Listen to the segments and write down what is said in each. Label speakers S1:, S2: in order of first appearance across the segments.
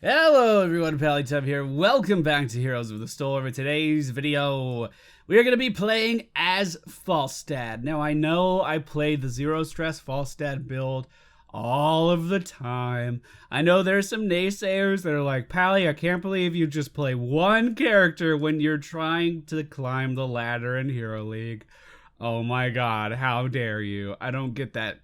S1: Hello everyone, MFPallytime here. Welcome back to Heroes of the Storm. In today's video, we are going to be playing as Falstad. Now I know I played the Zero Stress Falstad build all of the time. I know there's some naysayers that are like, Pally, I can't believe you just play one character when you're trying to climb the ladder in Hero League. Oh my god, how dare you. I don't get that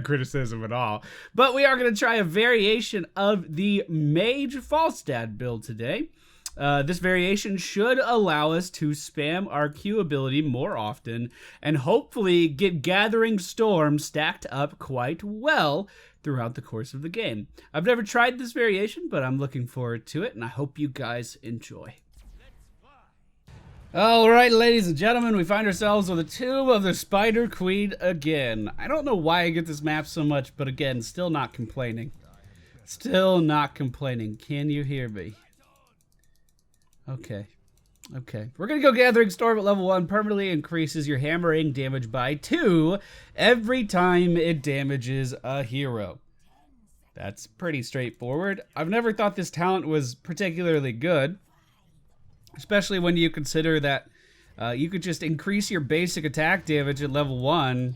S1: criticism at all. But we are going to try a variation of the Mage Falstad build today. This variation should allow us to spam our Q ability more often and hopefully get Gathering Storm stacked up quite well throughout the course of the game. I've never tried this variation, but I'm looking forward to it, and I hope you guys enjoy. Alright, ladies and gentlemen, we find ourselves with a Tomb of the Spider Queen again. I don't know why I get this map so much, but again, still not complaining. Still not complaining. Can you hear me? Okay. We're gonna go Gathering Storm at level 1. Permanently increases your hammering damage by 2 every time it damages a hero. That's pretty straightforward. I've never thought this talent was particularly good. Especially when you consider that you could just increase your basic attack damage at level 1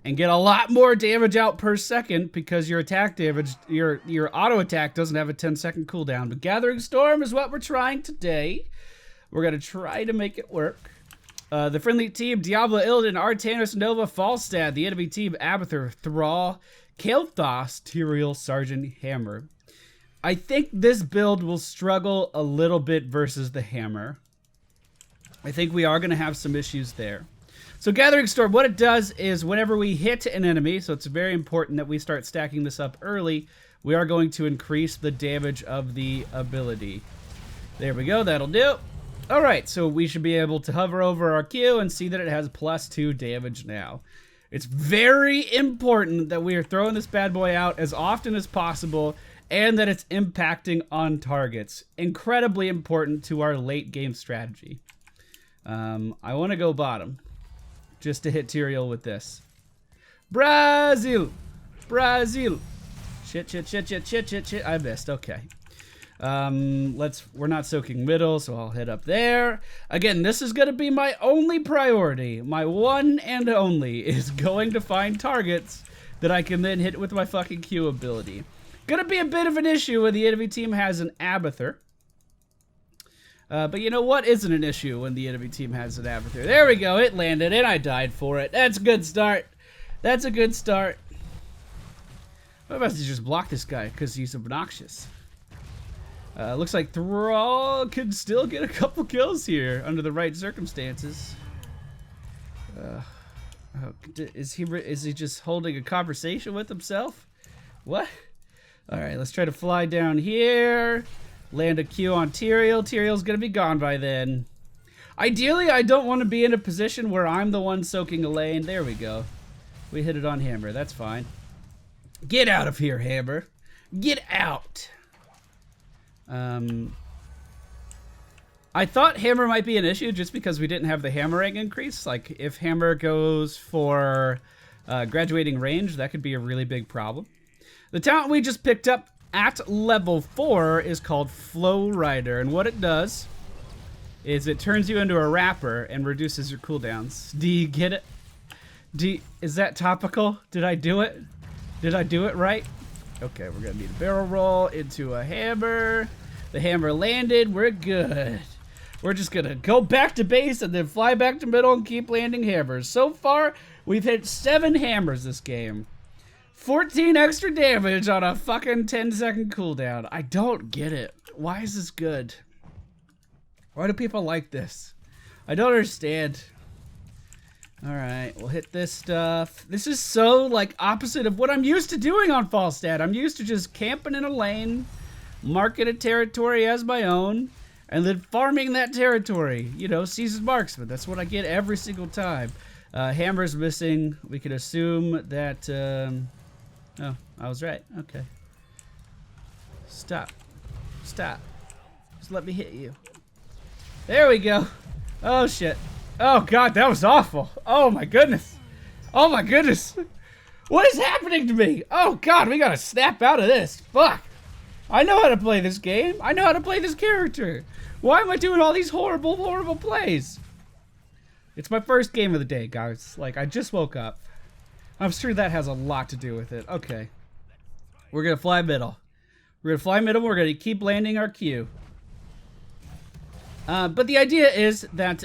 S1: and get a lot more damage out per second because your attack damage, your auto attack doesn't have a 10-second cooldown. But Gathering Storm is what we're trying today. We're going to try to make it work. The friendly team, Diablo, Illidan, Artanis, Nova, Falstad. The enemy team, Abathur, Thrall, Kael'thas, Tyrael, Sergeant, Hammer. I think this build will struggle a little bit versus the hammer. I think we are going to have some issues there. So Gathering Storm, what it does is whenever we hit an enemy, so it's very important that we start stacking this up early, we are going to increase the damage of the ability. There we go, that'll do. Alright, so we should be able to hover over our Q and see that it has +2 damage now. It's very important that we are throwing this bad boy out as often as possible and that it's impacting on targets. Incredibly important to our late game strategy. I want to go bottom just to hit Tyrael with this. Brazil! Shit. I missed. Okay. We're not soaking middle, so I'll hit up there. Again, this is going to be my only priority. My one and only is going to find targets that I can then hit with my fucking Q ability. Gonna be a bit of an issue when the enemy team has an Abathur. But you know what isn't an issue when the enemy team has an Abathur? There we go, it landed and I died for it. That's a good start. That's a good start. I'm about to just block this guy because he's obnoxious. Looks like Thrall could still get a couple kills here under the right circumstances. Is he just holding a conversation with himself? What? Alright, let's try to fly down here. Land a Q on Tyrael. Tyrael's gonna be gone by then. Ideally, I don't want to be in a position where I'm the one soaking a lane. There we go. We hit it on Hammer. That's fine. Get out of here, Hammer. Get out. I thought Hammer might be an issue just because we didn't have the hammering increase. Like, if Hammer goes for graduating range, that could be a really big problem. The talent we just picked up at level 4 is called Flow Rider, and what it does is it turns you into a rapper and reduces your cooldowns. Do you get it? Is that topical? Did I do it? Did I do it right? Okay, we're gonna need a barrel roll into a hammer. The hammer landed, we're good. We're just gonna go back to base and then fly back to middle and keep landing hammers. So far, we've hit 7 hammers this game. 14 extra damage on a fucking 10-second cooldown. I don't get it. Why is this good? Why do people like this? I don't understand. Alright, we'll hit this stuff. This is so, like, opposite of what I'm used to doing on Falstad. I'm used to just camping in a lane, marking a territory as my own, and then farming that territory. You know, seasoned marksman. That's what I get every single time. Hammer's missing. We can assume that... Oh, I was right. Okay. Stop. Stop. Just let me hit you. There we go. Oh, shit. Oh, God, that was awful. Oh, my goodness. Oh, my goodness. What is happening to me? Oh, God, we gotta snap out of this. Fuck. I know how to play this game. I know how to play this character. Why am I doing all these horrible, horrible plays? It's my first game of the day, guys. Like, I just woke up. I'm sure that has a lot to do with it. Okay. We're going to fly middle. We're going to fly middle. We're going to keep landing our Q. But the idea is that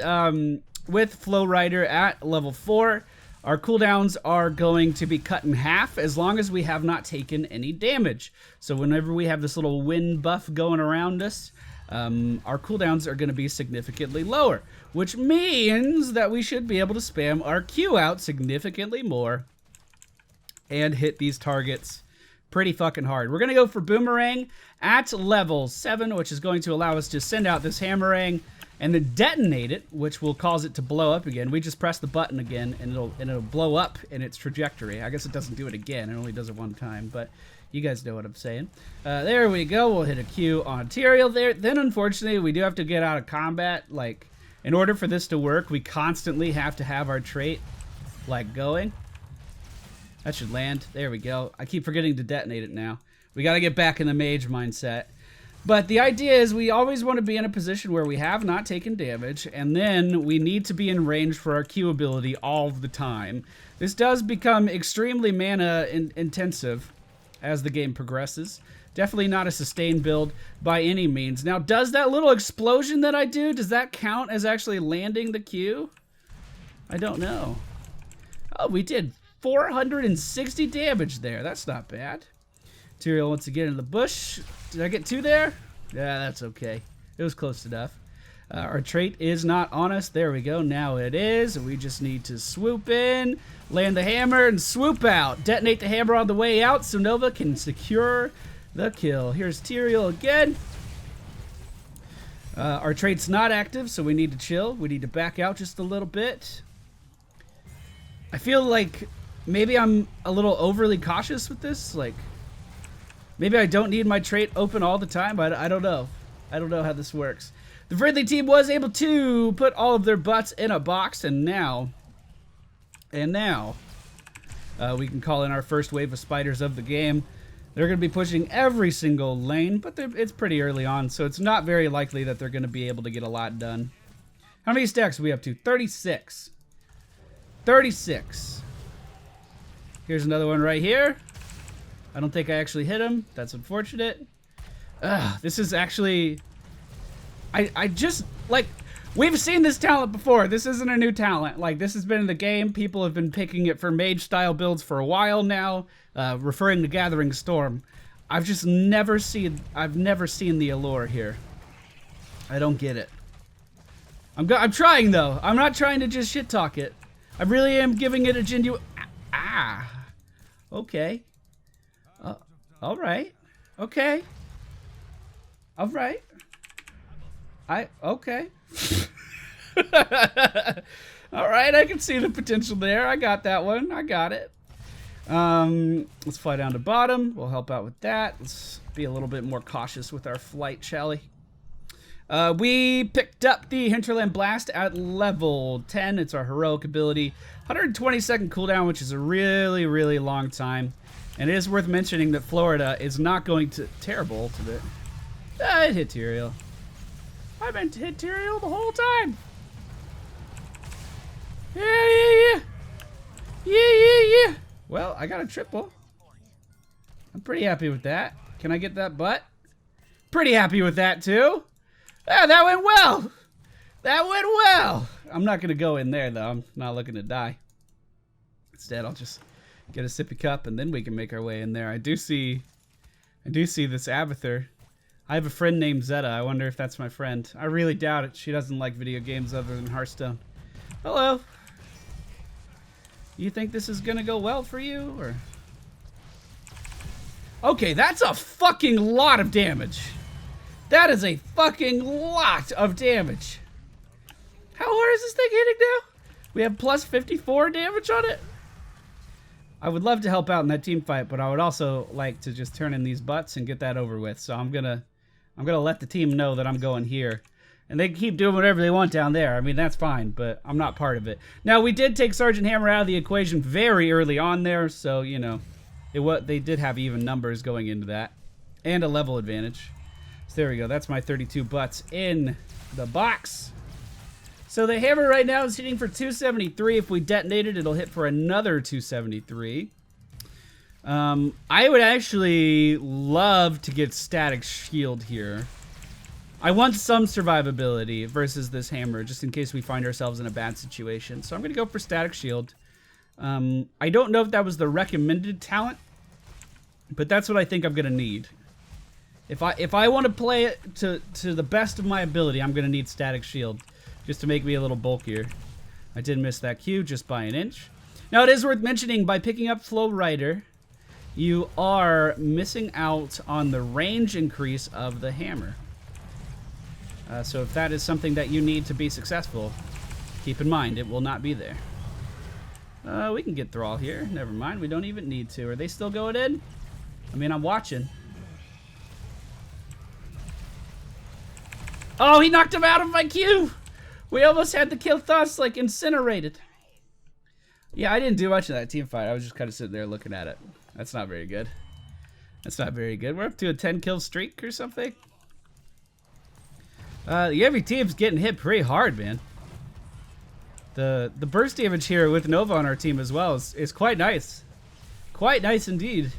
S1: with Flow Rider at level 4, our cooldowns are going to be cut in half as long as we have not taken any damage. So whenever we have this little wind buff going around us, our cooldowns are going to be significantly lower, which means that we should be able to spam our Q out significantly more and hit these targets pretty fucking hard. We're going to go for Boomerang at level 7, which is going to allow us to send out this Hammerang and then detonate it, which will cause it to blow up again. We just press the button again, and it'll blow up in its trajectory. I guess it doesn't do it again. It only does it one time, but you guys know what I'm saying. There we go. We'll hit a Q on Tyrael there. Then, unfortunately, we do have to get out of combat. Like, in order for this to work, we constantly have to have our trait, like, going. That should land. There we go. I keep forgetting to detonate it now. We got to get back in the Mage mindset. But the idea is we always want to be in a position where we have not taken damage, and then we need to be in range for our Q ability all the time. This does become extremely mana intensive as the game progresses. Definitely not a sustained build by any means. Now, does that little explosion that I do, does that count as actually landing the Q? I don't know. Oh, we did 460 damage there. That's not bad. Tyrael once again in the bush. Did I get 2 there? Yeah, that's okay. It was close enough. Our trait is not on us. There we go. Now it is. We just need to swoop in, land the hammer, and swoop out. Detonate the hammer on the way out so Nova can secure the kill. Here's Tyrael again. Our trait's not active, so we need to chill. We need to back out just a little bit. I feel like maybe I'm a little overly cautious with this. Like, maybe I don't need my trait open all the time. I don't know. I don't know how this works. The friendly team was able to put all of their butts in a box, and now we can call in our first wave of spiders of the game. They're going to be pushing every single lane, but it's pretty early on, so it's not very likely that they're going to be able to get a lot done. How many stacks are we up to? 36. 36. Here's another one right here. I don't think I actually hit him. That's unfortunate. This is actually... I just, like, we've seen this talent before. This isn't a new talent. Like, this has been in the game. People have been picking it for Mage-style builds for a while now, referring to Gathering Storm. I've never seen the allure here. I don't get it. I'm trying, though. I'm not trying to just shit-talk it. I really am giving it a genuine... Okay. All right. Okay. All right. Okay. All right, I can see the potential there. I got that one. I got it. Let's fly down to bottom. We'll help out with that. Let's be a little bit more cautious with our flight, shall we? We picked up the Hinterland Blast at level 10. It's our heroic ability. 120-second cooldown, which is a really, really long time. And it is worth mentioning that Florida is not going to... Terrible ultimate. It hit Tyrael. I meant to hit Tyrael the whole time. Yeah. Well, I got a triple. I'm pretty happy with that. Can I get that butt? Pretty happy with that, too. Ah, that went well. That went well. I'm not going to go in there, though. I'm not looking to die. Instead, I'll just get a sippy cup, and then we can make our way in there. I do see this Abathur. I have a friend named Zeta. I wonder if that's my friend. I really doubt it. She doesn't like video games other than Hearthstone. Hello. You think this is gonna go well for you, or? Okay, that's a fucking lot of damage. That is a fucking lot of damage. How hard is this thing hitting now? We have plus 54 damage on it. I would love to help out in that team fight, but I would also like to just turn in these butts and get that over with. So I'm gonna let the team know that I'm going here. And they can keep doing whatever they want down there. I mean, that's fine, but I'm not part of it. Now, we did take Sergeant Hammer out of the equation very early on there, so, you know, they did have even numbers going into that. And a level advantage. So there we go. That's my 32 butts in the box. So the hammer right now is hitting for 273. If we detonate it, it'll hit for another 273. I would actually love to get static shield here. I want some survivability versus this hammer, just in case we find ourselves in a bad situation. So I'm going to go for static shield. I don't know if that was the recommended talent, but that's what I think I'm going to need. If I want to play it to the best of my ability, I'm going to need static shield just to make me a little bulkier. I did miss that Q just by an inch. Now, it is worth mentioning, by picking up Flow Rider, you are missing out on the range increase of the hammer. So if that is something that you need to be successful, keep in mind, it will not be there. We can get Thrall here. Never mind, we don't even need to. Are they still going in? I mean, I'm watching. Oh, he knocked him out of my Q! We almost had the kill thus, like, incinerated. Yeah, I didn't do much of that team fight. I was just kind of sitting there looking at it. That's not very good. That's not very good. We're up to a 10 kill streak or something. Every team's getting hit pretty hard, man. The burst damage here with Nova on our team as well is quite nice. Quite nice indeed.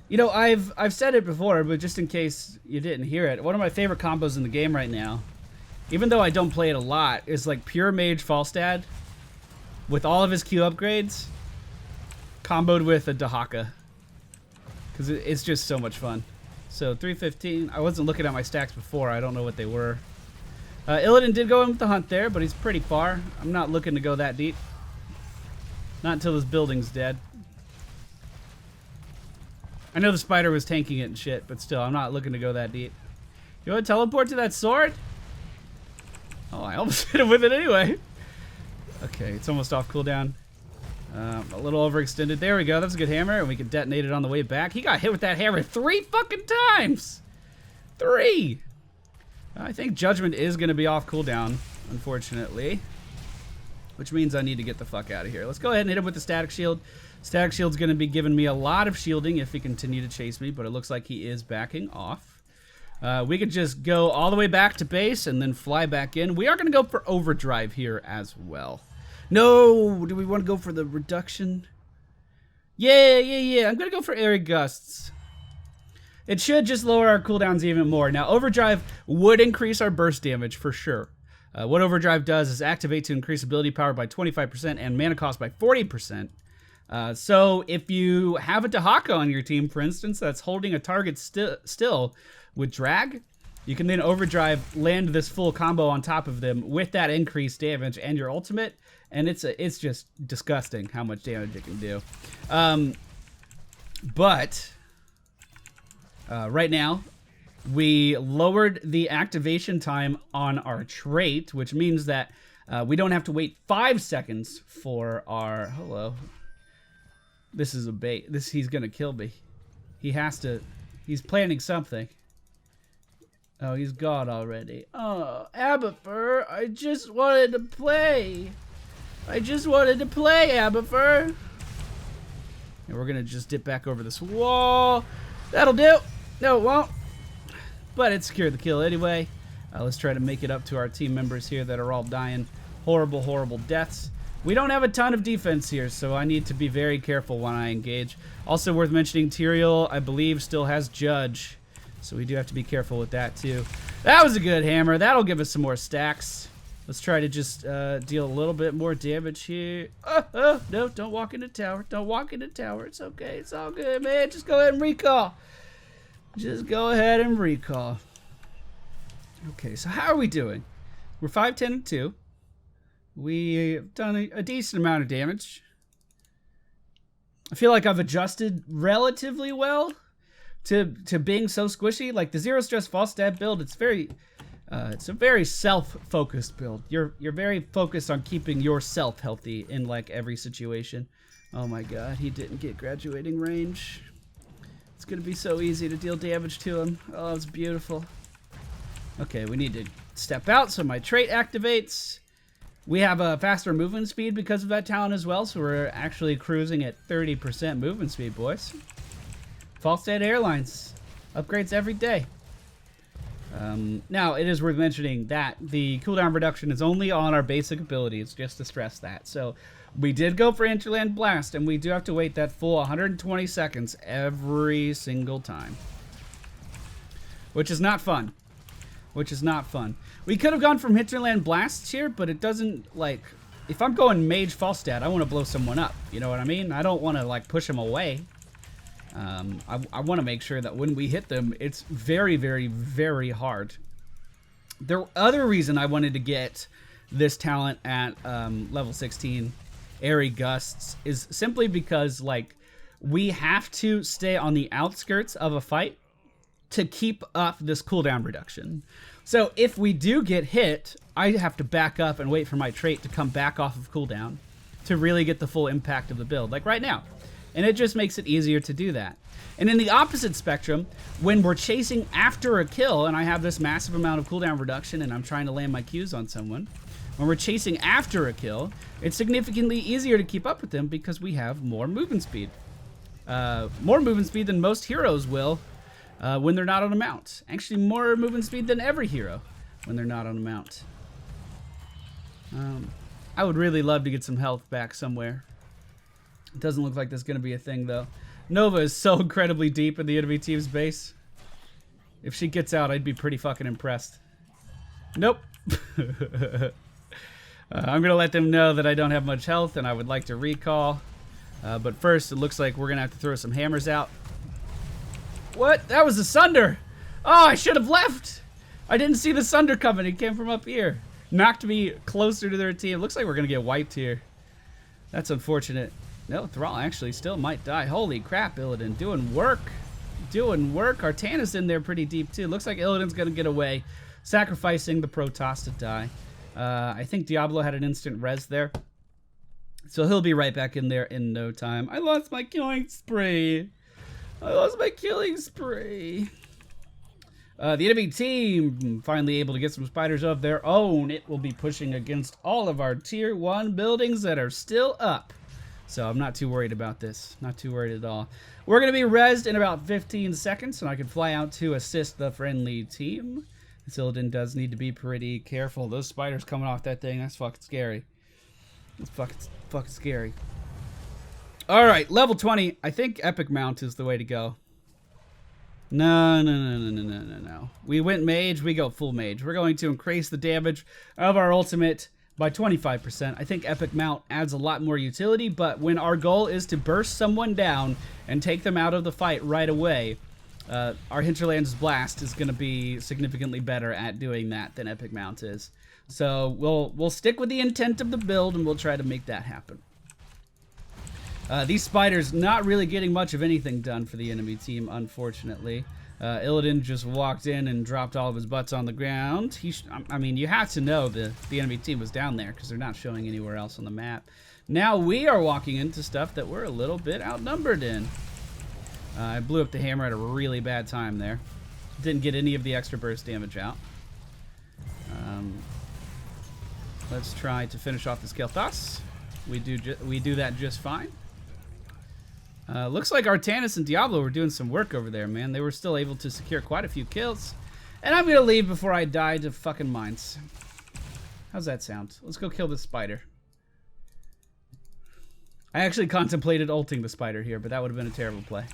S1: You know, I've said it before, but just in case you didn't hear it, one of my favorite combos in the game right now, even though I don't play it a lot, is like pure Mage Falstad with all of his Q upgrades comboed with a Dahaka. Because it's just so much fun. So 315. I wasn't looking at my stacks before. I don't know what they were. Illidan did go in with the hunt there, but he's pretty far. I'm not looking to go that deep. Not until this building's dead. I know the spider was tanking it and shit, but still, I'm not looking to go that deep. You want to teleport to that sword? Oh, I almost hit him with it anyway. Okay, it's almost off cooldown. A little overextended. There we go. That's a good hammer, and we can detonate it on the way back. He got hit with that hammer 3 fucking times. 3. I think Judgment is going to be off cooldown, unfortunately. Which means I need to get the fuck out of here. Let's go ahead and hit him with the static shield. Static shield's going to be giving me a lot of shielding if he continue to chase me, but it looks like he is backing off. We could just go all the way back to base and then fly back in. We are going to go for overdrive here as well. No! Do we want to go for the reduction? Yeah. I'm going to go for Air Gusts. It should just lower our cooldowns even more. Now, overdrive would increase our burst damage for sure. What overdrive does is activate to increase ability power by 25% and mana cost by 40%. So if you have a Dahaka on your team, for instance, that's holding a target still with drag, you can then overdrive, land this full combo on top of them with that increased damage and your ultimate, and it's just disgusting how much damage it can do. Right now, we lowered the activation time on our trait, which means that we don't have to wait 5 seconds for our... Hello. This is a bait. He's gonna kill me. He has to... He's planning something. Oh, he's gone already. Oh, Abathur, I just wanted to play. Abathur. And we're gonna just dip back over this wall. That'll do. No, it won't. But it secured the kill anyway. Let's try to make it up to our team members here that are all dying horrible, horrible deaths. We don't have a ton of defense here, so I need to be very careful when I engage. Also worth mentioning, Tyrael, I believe, still has Judge. So we do have to be careful with that, too. That was a good hammer. That'll give us some more stacks. Let's try to just deal a little bit more damage here. No, don't walk in the tower. Don't walk in the tower. It's okay. It's all good, man. Just go ahead and recall. Just go ahead and recall. Okay, so how are we doing? We're 5, 10, and 2. We've done a decent amount of damage. I feel like I've adjusted relatively well to being so squishy. Like the zero stress Falstad build, it's a very self-focused build. You're very focused on keeping yourself healthy in like every situation. Oh my god, he didn't get graduating range. It's gonna be so easy to deal damage to him. Oh, it's beautiful. Okay, we need to step out so my trait activates. We have a faster movement speed because of that talent as well, so we're actually cruising at 30% movement speed, boys. Falstad Airlines. Upgrades every day. Now, it is worth mentioning that the cooldown reduction is only on our basic abilities, just to stress that. So, we did go for Hinterland Blast, and we do have to wait that full 120 seconds every single time. Which is not fun. Which is not fun. We could have gone from Hinterland Blasts here, but it doesn't, like... If I'm going Mage Falstad, I want to blow someone up. You know what I mean? I don't want to, like, push them away. I want to make sure that when we hit them, it's very, very, very hard. The other reason I wanted to get this talent at level 16, Airy Gusts, is simply because, like, we have to stay on the outskirts of a fight to keep up this cooldown reduction. So if we do get hit, I have to back up and wait for my trait to come back off of cooldown to really get the full impact of the build, like right now. And it just makes it easier to do that. And in the opposite spectrum, when we're chasing after a kill, and I have this massive amount of cooldown reduction and I'm trying to land my Qs on someone, when we're chasing after a kill, it's significantly easier to keep up with them because we have more movement speed. More movement speed than most heroes will when they're not on a mount. Actually, more movement speed than every hero when they're not on a mount. I would really love to get some health back somewhere. It doesn't look like there's going to be a thing, though. Nova is so incredibly deep in the enemy team's base. If she gets out, I'd be pretty fucking impressed. Nope. I'm going to let them know that I don't have much health and I would like to recall. But first, it looks like we're going to have to throw some hammers out. What? That was the Sunder! Oh, I should have left! I didn't see the Sunder coming. It came from up here. Knocked me closer to their team. Looks like we're going to get wiped here. That's unfortunate. No, Thrall actually still might die. Holy crap, Illidan. Doing work. Doing work. Artana's in there pretty deep, too. Looks like Illidan's going to get away. Sacrificing the Protoss to die. I think Diablo had an instant res there. So he'll be right back in there in no time. I lost my killing spree. I lost my killing spree. The enemy team finally able to get some spiders of their own. It will be pushing against all of our tier 1 buildings that are still up. So I'm not too worried about this. Not too worried at all. We're going to be rezzed in about 15 seconds, and I can fly out to assist the friendly team. Illidan does need to be pretty careful. Those spiders coming off that thing, that's fucking scary. It's fucking scary. Alright, level 20. I think Epic Mount is the way to go. No. We went Mage, we go full Mage. We're going to increase the damage of our ultimate by 25%. I think Epic Mount adds a lot more utility, but when our goal is to burst someone down and take them out of the fight right away, our Hinterland's Blast is going to be significantly better at doing that than Epic Mount is. So we'll stick with the intent of the build and we'll try to make that happen. These spiders not really getting much of anything done for the enemy team, unfortunately. Illidan just walked in and dropped all of his butts on the ground. I mean, you have to know the enemy team was down there because they're not showing anywhere else on the map. Now we are walking into stuff that we're a little bit outnumbered in. I blew up the hammer at a really bad time there. Didn't get any of the extra burst damage out. Let's try to finish off the Skelthos. We do that just fine. Looks like Artanis and Diablo were doing some work over there, man. They were still able to secure quite a few kills. And I'm gonna leave before I die to fucking mines. How's that sound? Let's go kill this spider. I actually contemplated ulting the spider here, but that would have been a terrible play.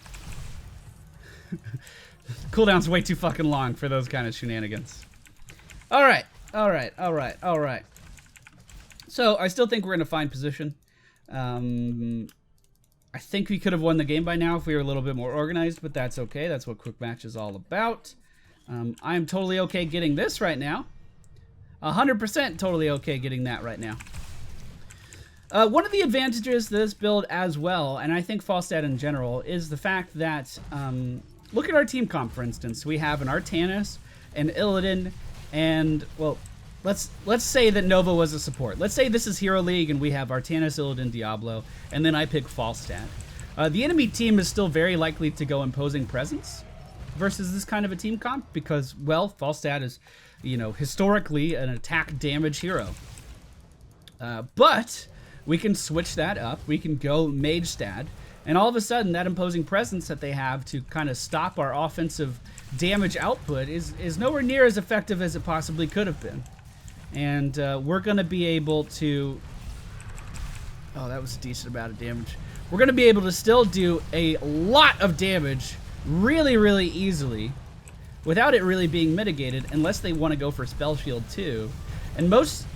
S1: Cooldown's way too fucking long for those kind of shenanigans. Alright. So, I still think we're in a fine position. I think we could have won the game by now if we were a little bit more organized, but that's okay. That's what quick match is all about. I am totally okay getting this right now. 100% totally okay getting that right now. One of the advantages to this build as well, and I think Falstad in general, is the fact that, look at our team comp, for instance. We have an Artanis, an Illidan, and, well, let's say that Nova was a support. Let's say this is Hero League and we have Artanis, Illidan, Diablo, and then I pick Falstad. The enemy team is still very likely to go Imposing Presence versus this kind of a team comp because, well, Falstad is, you know, historically an attack damage hero. But we can switch that up. We can go Mage Stad, And all of a sudden, that imposing presence that they have to kind of stop our offensive damage output is nowhere near as effective as it possibly could have been. And we're going to be able to... Oh, that was a decent amount of damage. We're going to be able to still do a lot of damage really, really easily without it really being mitigated, unless they want to go for Spell Shield too. And most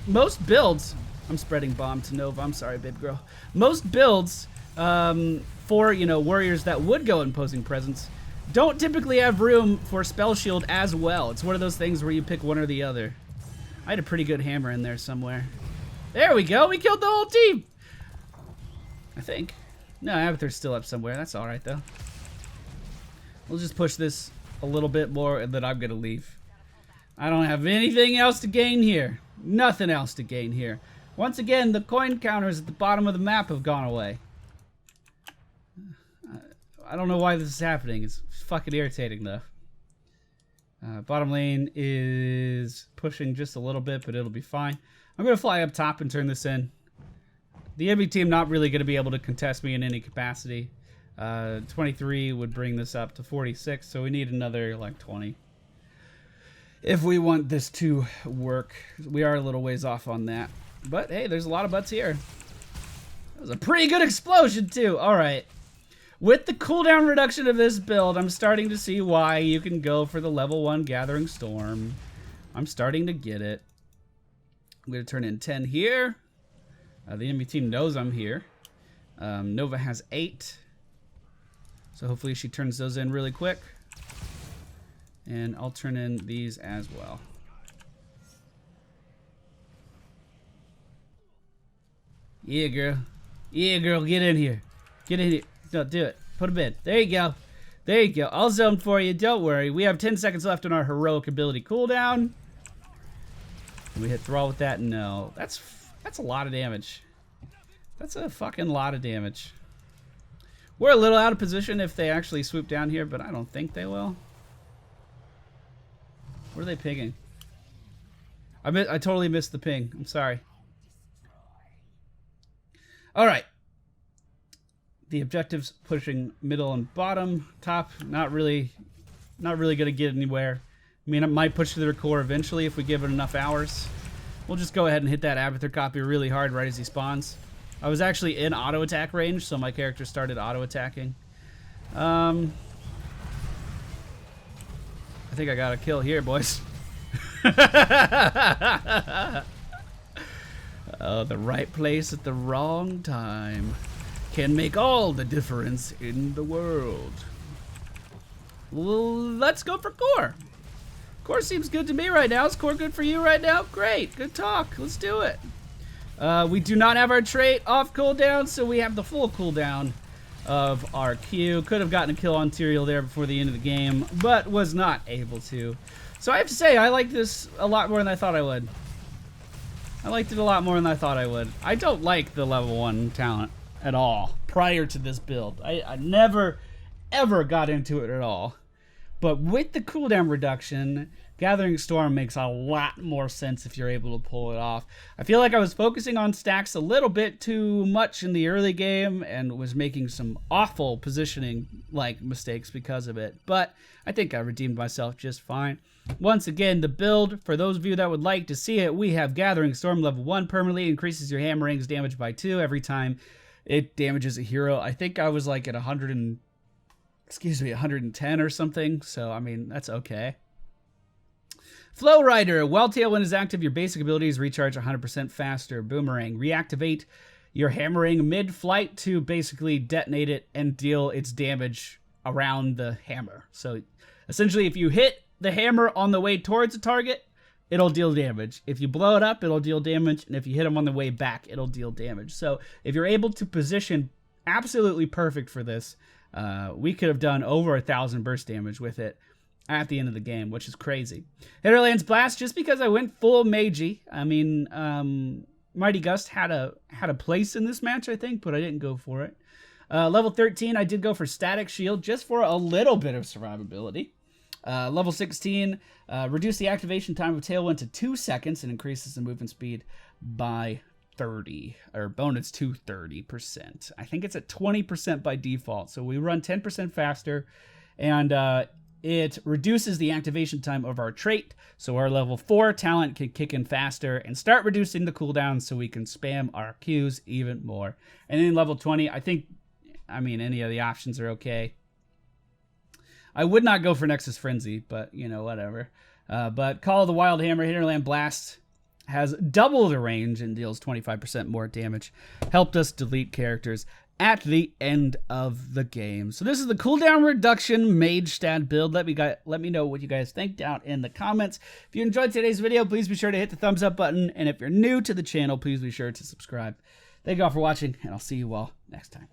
S1: builds... I'm spreading bomb to Nova. I'm sorry, babe girl. Most builds... for, you know, warriors that would go imposing presence don't typically have room for spell shield as well. It's one of those things where you pick one or the other. I had a pretty good hammer in there somewhere. There we go. We killed the whole team. I think. No, Abathur's still up somewhere. That's all right, though. We'll just push this a little bit more, and then I'm going to leave. I don't have anything else to gain here. Nothing else to gain here. Once again, the coin counters at the bottom of the map have gone away. I don't know why this is happening. It's fucking irritating, though. Bottom lane is pushing just a little bit, but it'll be fine. I'm going to fly up top and turn this in. The enemy team not really going to be able to contest me in any capacity. 23 would bring this up to 46, so we need another, like, 20. If we want this to work. We are a little ways off on that. But, hey, there's a lot of butts here. That was a pretty good explosion, too. All right. With the cooldown reduction of this build, I'm starting to see why you can go for the level 1 Gathering Storm. I'm starting to get it. I'm going to turn in 10 here. The enemy team knows I'm here. Nova has 8. So hopefully she turns those in really quick. And I'll turn in these as well. Yeah, girl. Yeah, girl, get in here. Get in here. No, do it. Put him in. There you go. There you go. I'll zone for you. Don't worry. We have 10 seconds left on our heroic ability cooldown. Can we hit Thrall with that? No. That's a lot of damage. That's a fucking lot of damage. We're a little out of position if they actually swoop down here, but I don't think they will. What are they pinging? I totally missed the ping. I'm sorry. All right. The objectives pushing middle and bottom, top, not really gonna get anywhere. I mean, it might push to their core eventually if we give it enough hours. We'll just go ahead and hit that Abathur copy really hard right as he spawns. I was actually in auto attack range, so my character started auto attacking. I think I got a kill here, boys. Oh, the right place at the wrong time can make all the difference in the world. Well, let's go for core. Core seems good to me right now. Is core good for you right now? Great. Good talk. Let's do it. We do not have our trait off cooldown, so we have the full cooldown of our Q. Could have gotten a kill on Tyrael there before the end of the game, but was not able to. So I have to say, I like this a lot more than I thought I would. I liked it a lot more than I thought I would. I don't like the level 1 talent at all prior to this build. I never, ever got into it at all. But with the cooldown reduction, Gathering Storm makes a lot more sense if you're able to pull it off. I feel like I was focusing on stacks a little bit too much in the early game and was making some awful positioning mistakes because of it. But I think I redeemed myself just fine. Once again, the build, for those of you that would like to see it, we have Gathering Storm level 1 permanently increases your hammering's damage by 2 every time it damages a hero. I think I was like at 110 or something. So, I mean, that's okay. Flow Rider. While Tailwind is active, your basic abilities recharge 100% faster. Boomerang. Reactivate your hammering mid-flight to basically detonate it and deal its damage around the hammer. So, essentially, if you hit the hammer on the way towards a target, it'll deal damage. If you blow it up, it'll deal damage. And if you hit them on the way back, it'll deal damage. So, if you're able to position absolutely perfect for this, we could have done over 1,000 burst damage with it at the end of the game, which is crazy. Hitterland's Blast, just because I went full Mage. I mean, Mighty Gust had a place in this match, I think, but I didn't go for it. Level 13, I did go for Static Shield, just for a little bit of survivability. Level 16, reduce the activation time of Tailwind to 2 seconds and increases the movement speed by 30, or bonus to 30%. I think it's at 20% by default. So we run 10% faster, and it reduces the activation time of our trait. So our level 4 talent can kick in faster and start reducing the cooldown so we can spam our Qs even more. And then level 20, I mean, any of the options are okay. I would not go for Nexus Frenzy, but, you know, whatever. But Call of the Wild Hammer, Hinterland Blast has double the range and deals 25% more damage. Helped us delete characters at the end of the game. So this is the cooldown reduction Mage stat build. Let me know what you guys think down in the comments. If you enjoyed today's video, please be sure to hit the thumbs up button. And if you're new to the channel, please be sure to subscribe. Thank you all for watching, and I'll see you all next time.